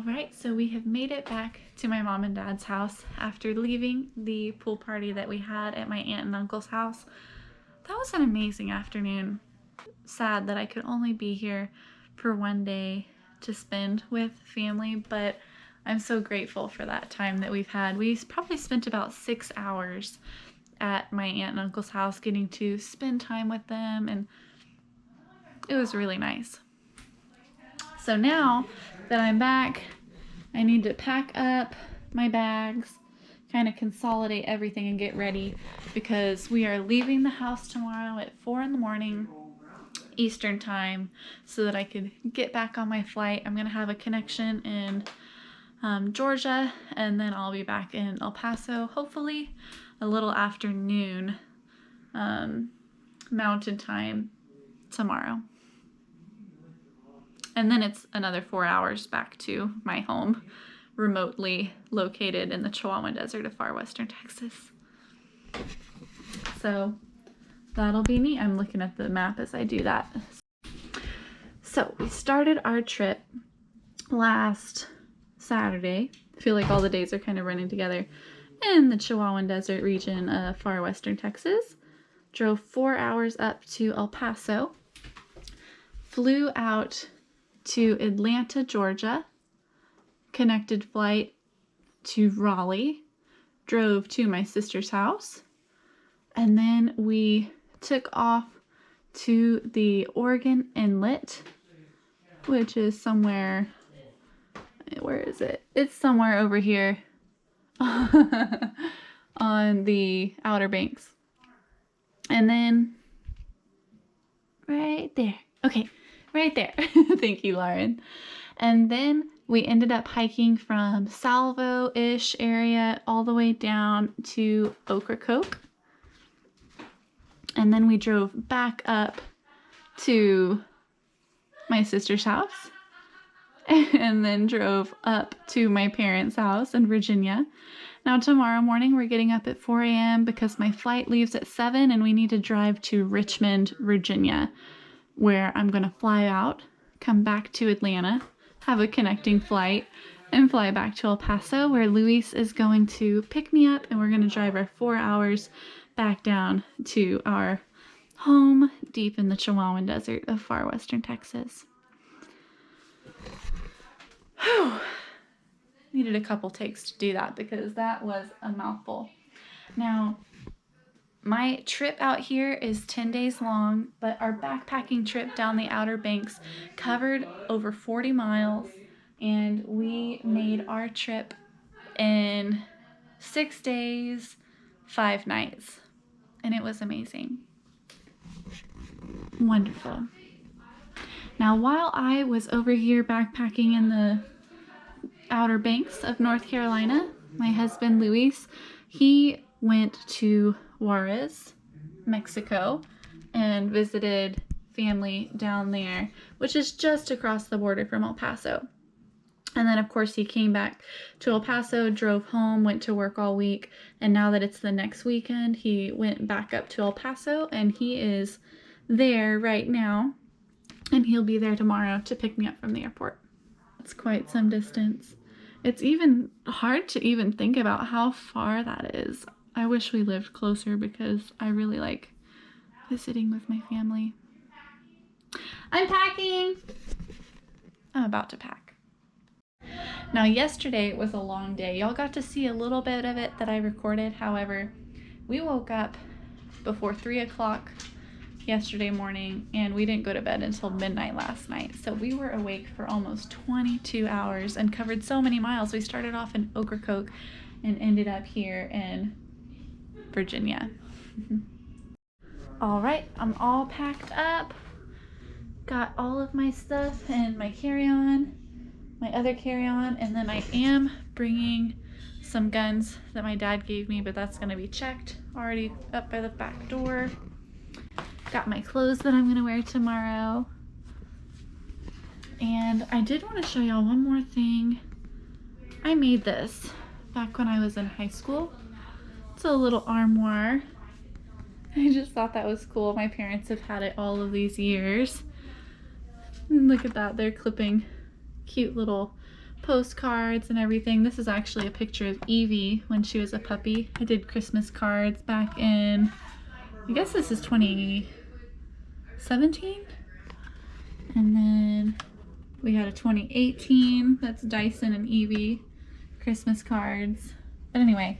All right, so we have made it back to my mom and dad's house after leaving the pool party that we had at my aunt and uncle's house. That was an amazing afternoon. Sad that I could only be here for one day to spend with family, but I'm so grateful for that time that we've had. We probably spent about 6 hours at my aunt and uncle's house getting to spend time with them, and it was really nice. So now that I'm back, I need to pack up my bags, kind of consolidate everything and get ready because we are leaving the house tomorrow at 4 in the morning Eastern time so that I could get back on my flight. I'm going to have a connection in Georgia, and then I'll be back in El Paso, hopefully a little afternoon mountain time tomorrow. And then it's another 4 hours back to my home, remotely located in the Chihuahuan Desert of far western Texas. So that'll be neat. I'm looking at the map as I do that. So we started our trip last Saturday. I feel like all the days are kind of running together. In the Chihuahuan Desert region of far western Texas. Drove 4 hours up to El Paso. Flew out to Atlanta, Georgia, connected flight to Raleigh, drove to my sister's house, and then we took off to the Oregon Inlet, which is somewhere, where is it? It's somewhere over here on the Outer Banks. And then right there. Okay. Right there. Thank you, Lauren. And then we ended up hiking from Salvo-ish area all the way down to Ocracoke. And then we drove back up to my sister's house. And then drove up to my parents' house in Virginia. Now tomorrow morning we're getting up at 4 a.m. because my flight leaves at 7 and we need to drive to Richmond, Virginia, where I'm going to fly out, come back to Atlanta, have a connecting flight, and fly back to El Paso, where Luis is going to pick me up, and we're going to drive our 4 hours back down to our home deep in the Chihuahuan Desert of far western Texas. Whew. Needed a couple takes to do that because that was a mouthful. Now, my trip out here is 10 days long, but our backpacking trip down the Outer Banks covered over 40 miles, and we made our trip in 6 days, 5 nights, and it was amazing. Wonderful. Now, while I was over here backpacking in the Outer Banks of North Carolina, my husband Luis, he went to Juarez, Mexico, and visited family down there, which is just across the border from El Paso. And then, of course, he came back to El Paso, drove home, went to work all week, and now that it's the next weekend, he went back up to El Paso, and he is there right now, and he'll be there tomorrow to pick me up from the airport. It's quite some distance. It's even hard to even think about how far that is. I wish we lived closer because I really like visiting with my family. I'm packing. I'm about to pack. Now, yesterday was a long day. Y'all got to see a little bit of it that I recorded. However, we woke up before 3 o'clock yesterday morning, and we didn't go to bed until midnight last night. So we were awake for almost 22 hours and covered so many miles. We started off in Ocracoke and ended up here in Virginia. All right, I'm all packed up. Got all of my stuff in my carry-on, my other carry-on, and then I am bringing some guns that my dad gave me, but that's gonna be checked already up by the back door. Got my clothes that I'm gonna wear tomorrow. And I did want to show y'all one more thing. I made this back when I was in high school. It's a little armoire. I just thought that was cool. My parents have had it all of these years. And look at that, they're clipping cute little postcards and everything. This is actually a picture of Evie when she was a puppy. I did Christmas cards back in, I guess this is 2017. And then we had a 2018, that's Dyson and Evie Christmas cards. But anyway,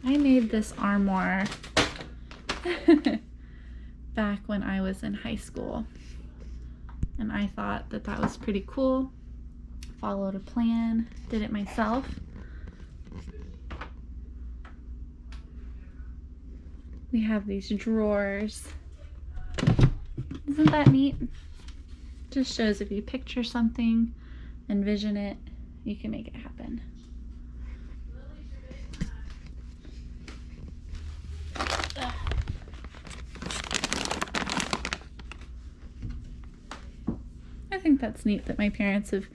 I made this armoire back when I was in high school. And I thought that that was pretty cool. Followed a plan, did it myself. We have these drawers. Isn't that neat? Just shows if you picture something, envision it, you can make it happen. I think that's neat that my parents have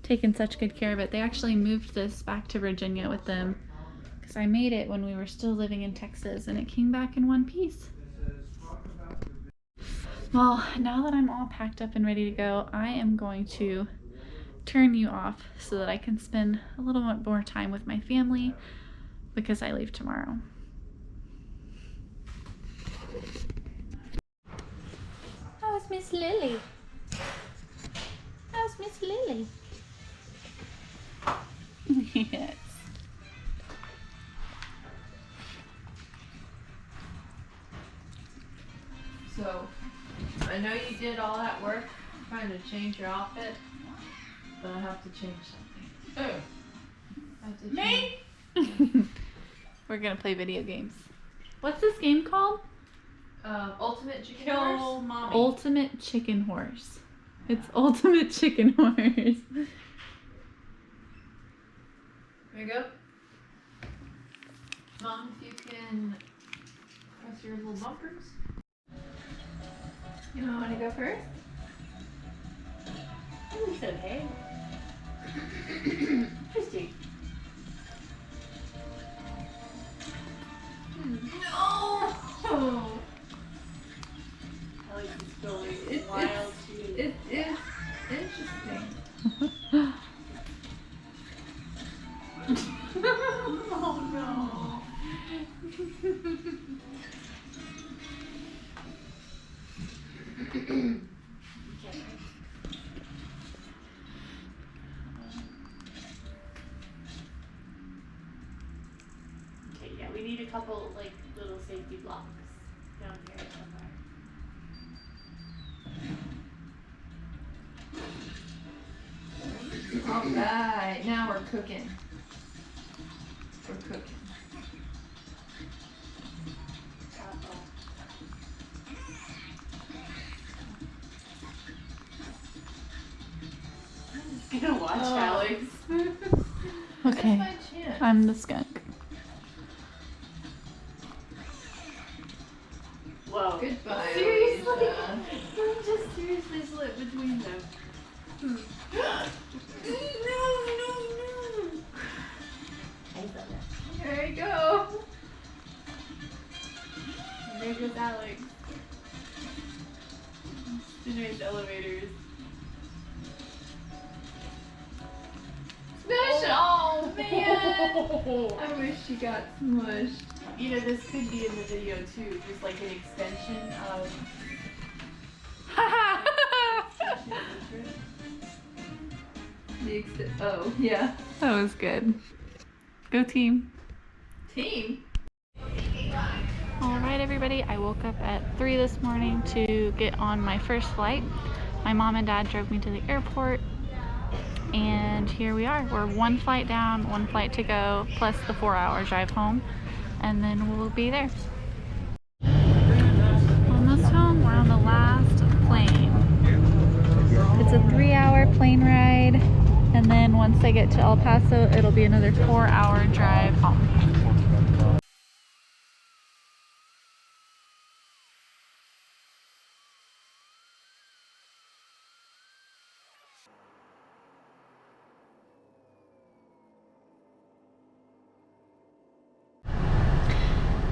taken such good care of it. They actually moved this back to Virginia with them because I made it when we were still living in Texas and it came back in one piece. Well, now that I'm all packed up and ready to go, I am going to turn you off so that I can spend a little bit more time with my family because I leave tomorrow. How's Miss Lily? How's Miss Lily? Yes. So, I know you did all that work trying to change your outfit, but I have to change something. Oh. Me? We're gonna play video games. What's this game called? Ultimate Chicken Kill Horse? Mommy. Ultimate Chicken Horse. It's Ultimate Chicken Horse. There you go. Mom, if you can press your little bumpers. You don't want to go first? It's okay. Christy. No! Alex is going wild. It is interesting. Oh no. Okay, yeah, we need a couple like little safety blocks down here somewhere. Alright, now we're cooking. We're cooking. I'm gonna watch Alex. Okay, That's my chance. I'm the skunk. Whoa. Goodbye, Seriously? Alicia. Just seriously slip between them. No, I saw that. There you go. And there goes Alex. Generate the elevators. Smash! Oh man! I wish she got smushed. You know, this could be in the video too, just like an extension of. Oh, yeah. That was good. Go team. Team? Alright everybody, I woke up at 3 this morning to get on my first flight. My mom and dad drove me to the airport and here we are. We're one flight down, one flight to go, plus the 4-hour drive home, and then we'll be there. Almost home, we're on the last plane. It's a 3-hour plane ride, and then once I get to El Paso, it'll be another 4-hour drive home.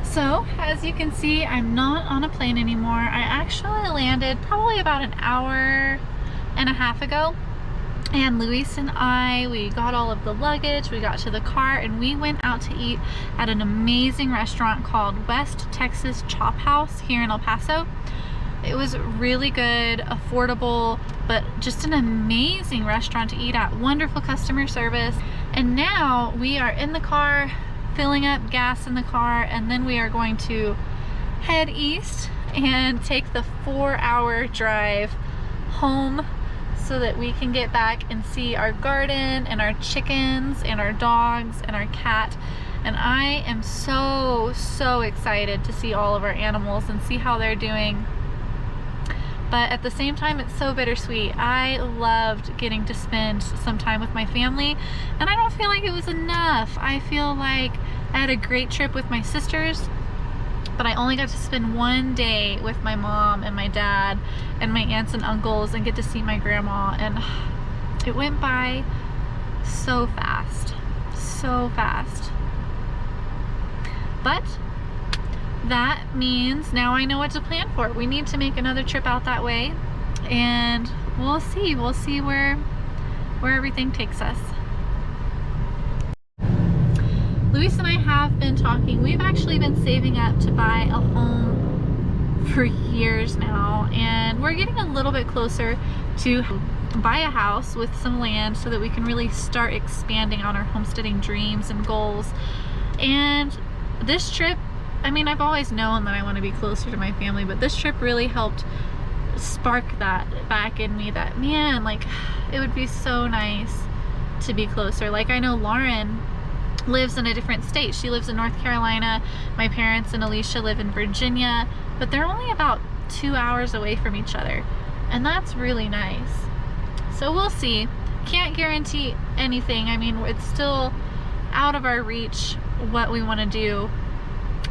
So, as you can see, I'm not on a plane anymore. I actually landed probably about an hour and a half ago. And Luis and I, we got all of the luggage, we got to the car, and we went out to eat at an amazing restaurant called West Texas Chop House here in El Paso. It was really good, affordable, but just an amazing restaurant to eat at. Wonderful customer service. And now we are in the car, filling up gas in the car, and then we are going to head east and take the 4-hour drive home so that we can get back and see our garden and our chickens and our dogs and our cat. And I am so excited to see all of our animals and see how they're doing. But at the same time, it's so bittersweet. I loved getting to spend some time with my family, and I don't feel like it was enough. I feel like I had a great trip with my sisters, but I only got to spend one day with my mom and my dad and my aunts and uncles and get to see my grandma, and it went by so fast, so fast. But that means now I know what to plan for. We need to make another trip out that way, and we'll see where everything takes us. Luis and I have been talking. We've actually been saving up to buy a home for years now, and we're getting a little bit closer to buy a house with some land so that we can really start expanding on our homesteading dreams and goals. And this trip, I mean, I've always known that I want to be closer to my family, but this trip really helped spark that back in me, that, man, like, it would be so nice to be closer. Like, I know Lauren lives in a different state. She lives in North Carolina. My parents and Alicia live in Virginia, but they're only about 2 hours away from each other, and that's really nice. So we'll see. Can't guarantee anything. I mean, it's still out of our reach what we want to do,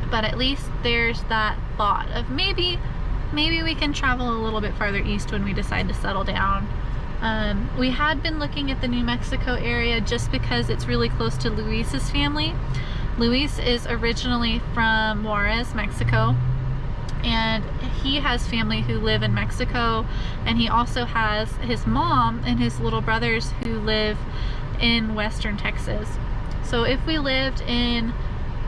but at least there's that thought of maybe we can travel a little bit farther east when we decide to settle down. We had been looking at the New Mexico area just because it's really close to Luis's family. Luis is originally from Juarez, Mexico, and he has family who live in Mexico, and he also has his mom and his little brothers who live in western Texas. So if we lived in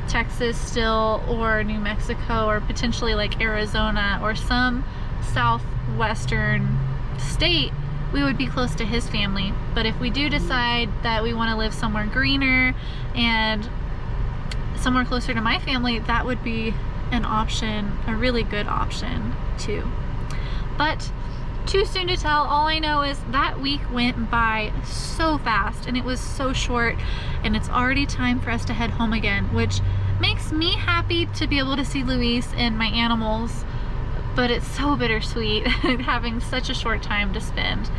Texas still, or New Mexico, or potentially like Arizona or some southwestern state, we would be close to his family. But if we do decide that we want to live somewhere greener and somewhere closer to my family, that would be an option, a really good option too. But too soon to tell. All I know is that week went by so fast, and it was so short, and it's already time for us to head home again, which makes me happy to be able to see Luis and my animals, but it's so bittersweet having such a short time to spend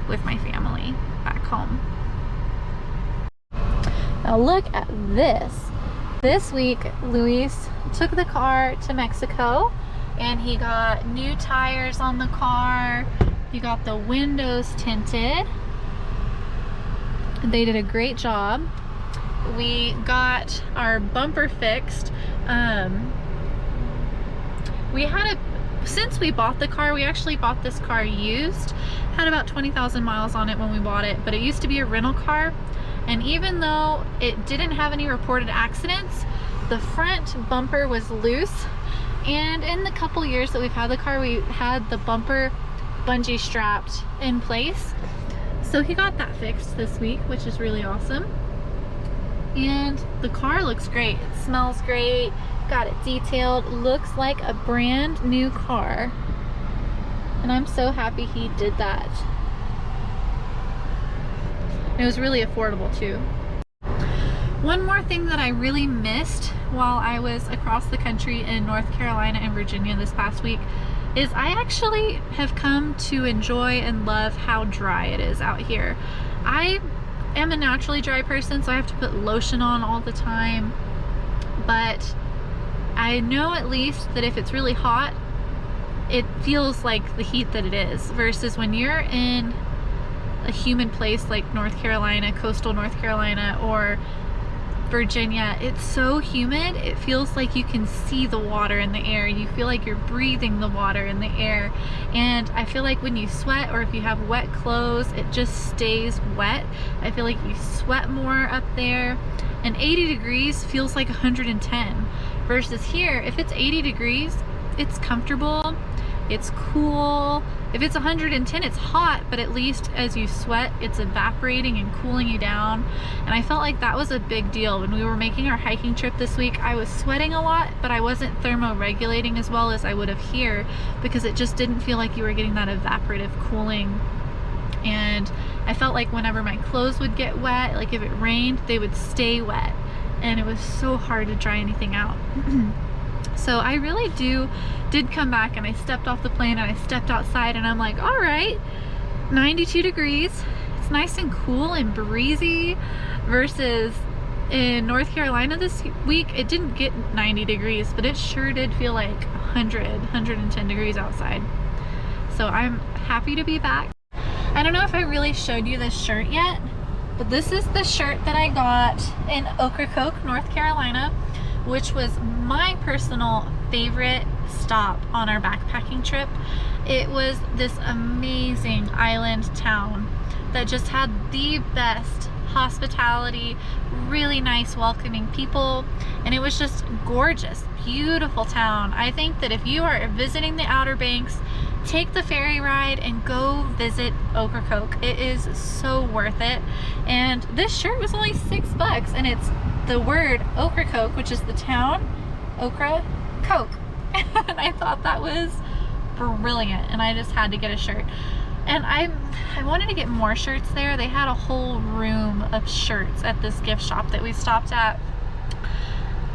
with my family back home. Now look at this. This week, Luis took the car to Mexico, and he got new tires on the car. He got the windows tinted. They did a great job. We got our bumper fixed. Since we bought the car, we actually bought this car used. Had about 20,000 miles on it when we bought it, but it used to be a rental car. And even though it didn't have any reported accidents, the front bumper was loose. And in the couple years that we've had the car, we had the bumper bungee strapped in place. So he got that fixed this week, which is really awesome. And the car looks great. It smells great. Got it detailed. Looks like a brand new car. And I'm so happy he did that. It was really affordable too. One more thing that I really missed while I was across the country in North Carolina and Virginia this past week is I actually have come to enjoy and love how dry it is out here. I am a naturally dry person, so I have to put lotion on all the time, but I know at least that if it's really hot, it feels like the heat that it is, versus when you're in a humid place like North Carolina, coastal North Carolina, or Virginia. It's so humid, it feels like you can see the water in the air. You feel like you're breathing the water in the air. And I feel like when you sweat, or if you have wet clothes, it just stays wet. I feel like you sweat more up there. And 80 degrees feels like 110. Versus here, if it's 80 degrees, it's comfortable, it's cool. If it's 110, it's hot, but at least as you sweat, it's evaporating and cooling you down. And I felt like that was a big deal. When we were making our hiking trip this week, I was sweating a lot, but I wasn't thermoregulating as well as I would have here, because it just didn't feel like you were getting that evaporative cooling. And I felt like whenever my clothes would get wet, like if it rained, they would stay wet. And it was so hard to dry anything out. So I really did come back, and I stepped off the plane and I stepped outside, and I'm like, all right, 92 degrees. It's nice and cool and breezy, versus in North Carolina this week, it didn't get 90 degrees, but it sure did feel like 110 degrees outside. So I'm happy to be back. I don't know if I really showed you this shirt yet, but this is the shirt that I got in Ocracoke, North Carolina, which was my personal favorite stop on our backpacking trip. It was this amazing island town that just had the best hospitality, really nice welcoming people, and it was just gorgeous, beautiful town. I think that if you are visiting the Outer Banks, take the ferry ride and go visit Ocracoke. It is so worth it. And this shirt was only $6, and it's the word Ocracoke, which is the town, Ocracoke. And I thought that was brilliant, and I just had to get a shirt. And I wanted to get more shirts there. They had a whole room of shirts at this gift shop that we stopped at.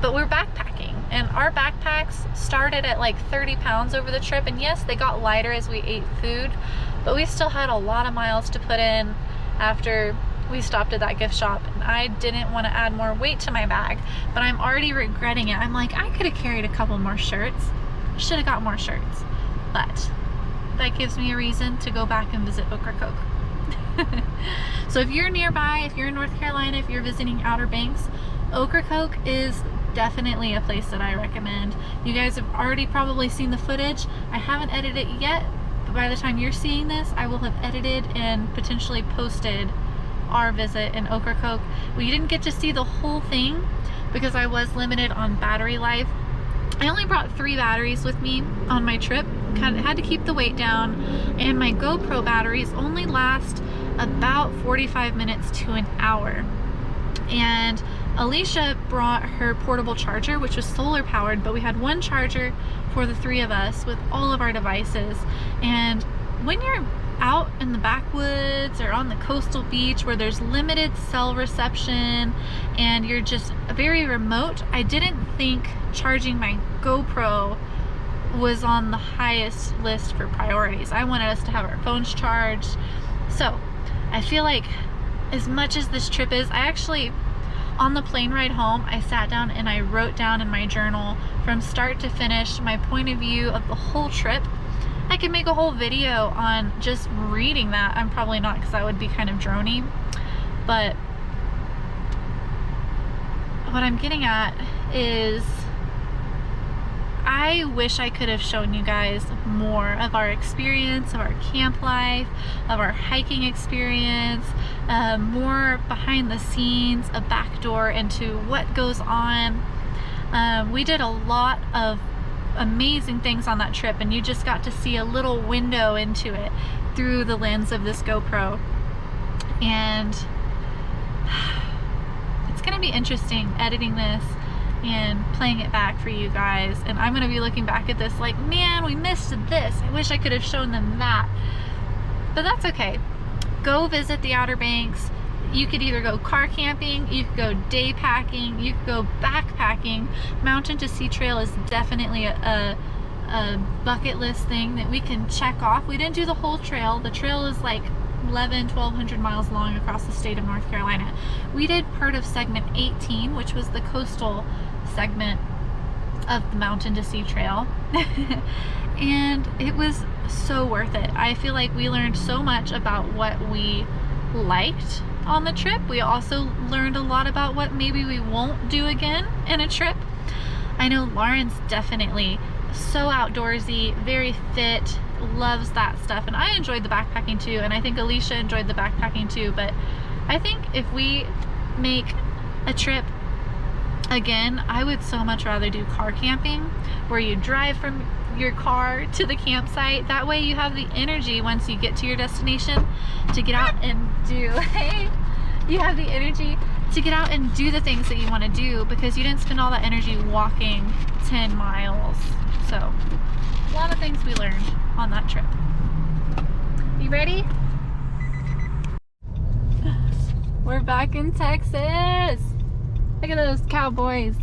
But we're backpacking, and our backpacks started at like 30 pounds over the trip, and yes, they got lighter as we ate food, but we still had a lot of miles to put in after we stopped at that gift shop, and I didn't want to add more weight to my bag, but I'm already regretting it. I'm like, I could have carried a couple more shirts. Should have got more shirts, but that gives me a reason to go back and visit Ocracoke. So if you're nearby, if you're in North Carolina, if you're visiting Outer Banks, Ocracoke is definitely a place that I recommend. You guys have already probably seen the footage. I haven't edited it yet, but by the time you're seeing this, I will have edited and potentially posted our visit in Ocracoke. We didn't get to see the whole thing because I was limited on battery life. I only brought 3 batteries with me on my trip. Kind of had to keep the weight down, and my GoPro batteries only last about 45 minutes to an hour. And Alicia brought her portable charger, which was solar powered, but we had one charger for the 3 of us with all of our devices. And when you're out in the backwoods or on the coastal beach where there's limited cell reception and you're just very remote, I didn't think charging my GoPro was on the highest list for priorities. I wanted us to have our phones charged. So I feel like as much as this trip is, I actually, on the plane ride home, I sat down and I wrote down in my journal from start to finish my point of view of the whole trip. I could make a whole video on just reading that. I'm probably not, because that would be kind of drony. But what I'm getting at is I wish I could have shown you guys more of our experience, of our camp life, of our hiking experience, more behind the scenes, a backdoor into what goes on. We did a lot of amazing things on that trip, and you just got to see a little window into it through the lens of this GoPro. And it's gonna be interesting editing this and playing it back for you guys, and I'm gonna be looking back at this like, man, we missed this. I wish I could have shown them that. But that's okay. Go visit the Outer Banks. You could either go car camping, you could go day packing, you could go backpacking. Mountain to Sea Trail is definitely a bucket list thing that we can check off. We didn't do the whole trail. The trail is like 1,200 miles long across the state of North Carolina. We did part of segment 18, which was the coastal segment of the Mountain to Sea Trail. And it was so worth it. I feel like we learned so much about what we liked on the trip. We also learned a lot about what maybe we won't do again in a trip. I know Lauren's definitely so outdoorsy, very fit, loves that stuff, and I enjoyed the backpacking too, and I think Alicia enjoyed the backpacking too. But I think if we make a trip again, I would so much rather do car camping, where you drive from your car to the campsite. That way you have the energy once you get to your destination to get out and do, hey, you have the energy to get out and do the things that you want to do, because you didn't spend all that energy walking 10 miles. So a lot of things we learned on that trip. You ready? We're back in Texas. Look at those cowboys.